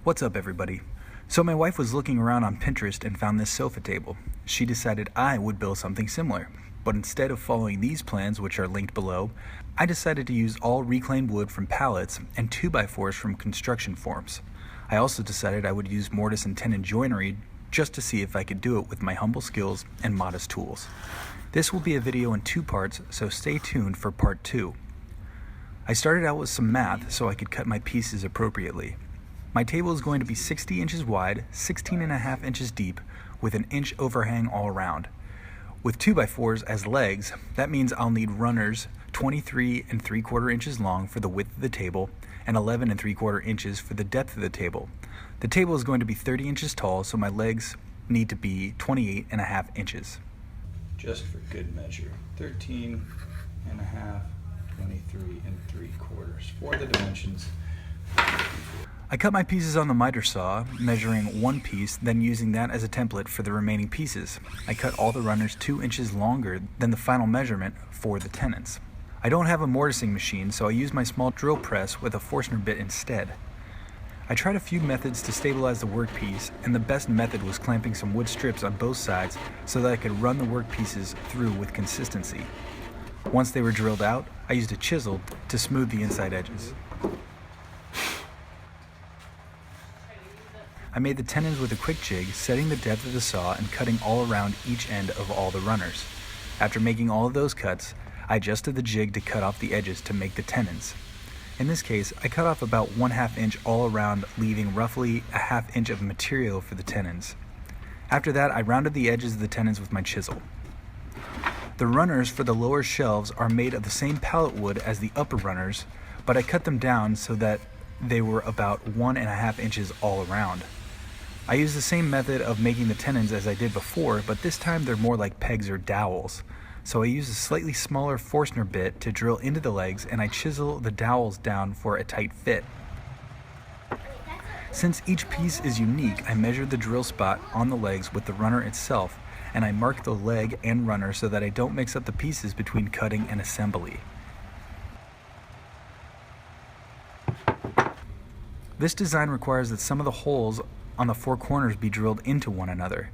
What's up, everybody? So my wife was looking around on Pinterest and found this sofa table. She decided I would build something similar, but instead of following these plans, which are linked below, I decided to use all reclaimed wood from pallets and 2x4s from construction forms. I also decided I would use mortise and tenon joinery just to see if I could do it with my humble skills and modest tools. This will be a video in 2 parts, so stay tuned for part 2. I started out with some math so I could cut my pieces appropriately. My table is going to be 60 inches wide, 16.5 inches deep, with an inch overhang all around. With 2x4s as legs, that means I'll need runners 23 3/4 inches long for the width of the table and 11 3/4 inches for the depth of the table. The table is going to be 30 inches tall, so my legs need to be 28.5 inches. Just for good measure, 13.5, 23 3/4 for the dimensions. I cut my pieces on the miter saw, measuring 1 piece, then using that as a template for the remaining pieces. I cut all the runners 2 inches longer than the final measurement for the tenons. I don't have a mortising machine, so I use my small drill press with a Forstner bit instead. I tried a few methods to stabilize the workpiece, and the best method was clamping some wood strips on both sides so that I could run the workpieces through with consistency. Once they were drilled out, I used a chisel to smooth the inside edges. I made the tenons with a quick jig, setting the depth of the saw and cutting all around each end of all the runners. After making all of those cuts, I adjusted the jig to cut off the edges to make the tenons. In this case, I cut off about 1/2 inch all around, leaving roughly a 1/2 inch of material for the tenons. After that, I rounded the edges of the tenons with my chisel. The runners for the lower shelves are made of the same pallet wood as the upper runners, but I cut them down so that they were about 1.5 inches all around. I use the same method of making the tenons as I did before, but this time they're more like pegs or dowels. So I use a slightly smaller Forstner bit to drill into the legs, and I chisel the dowels down for a tight fit. Since each piece is unique, I measured the drill spot on the legs with the runner itself, and I mark the leg and runner so that I don't mix up the pieces between cutting and assembly. This design requires that some of the holes on the 4 corners be drilled into one another.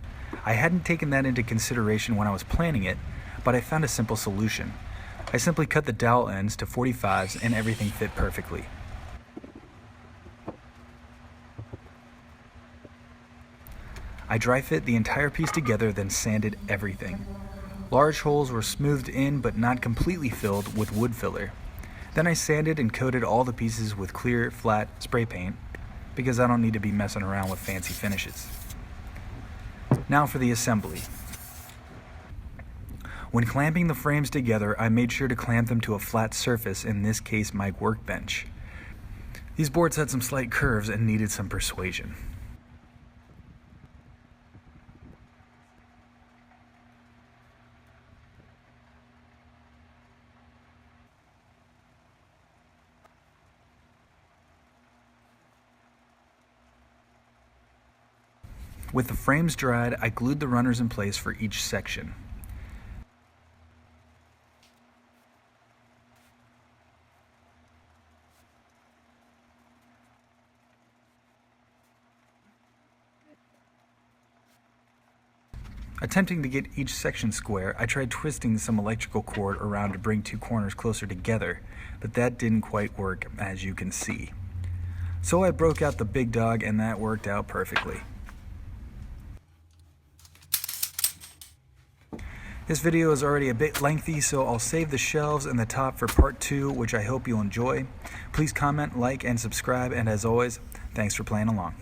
I hadn't taken that into consideration when I was planning it, but I found a simple solution. I simply cut the dowel ends to 45s and everything fit perfectly. I dry fit the entire piece together, then sanded everything. Large holes were smoothed in but not completely filled with wood filler. Then I sanded and coated all the pieces with clear, flat spray paint, because I don't need to be messing around with fancy finishes. Now for the assembly. When clamping the frames together, I made sure to clamp them to a flat surface, in this case my workbench. These boards had some slight curves and needed some persuasion. With the frames dried, I glued the runners in place for each section. Attempting to get each section square, I tried twisting some electrical cord around to bring 2 corners closer together, but that didn't quite work, as you can see. So I broke out the big dog, and that worked out perfectly. This video is already a bit lengthy, so I'll save the shelves and the top for part 2, which I hope you'll enjoy. Please comment, like, and subscribe, and as always, thanks for playing along.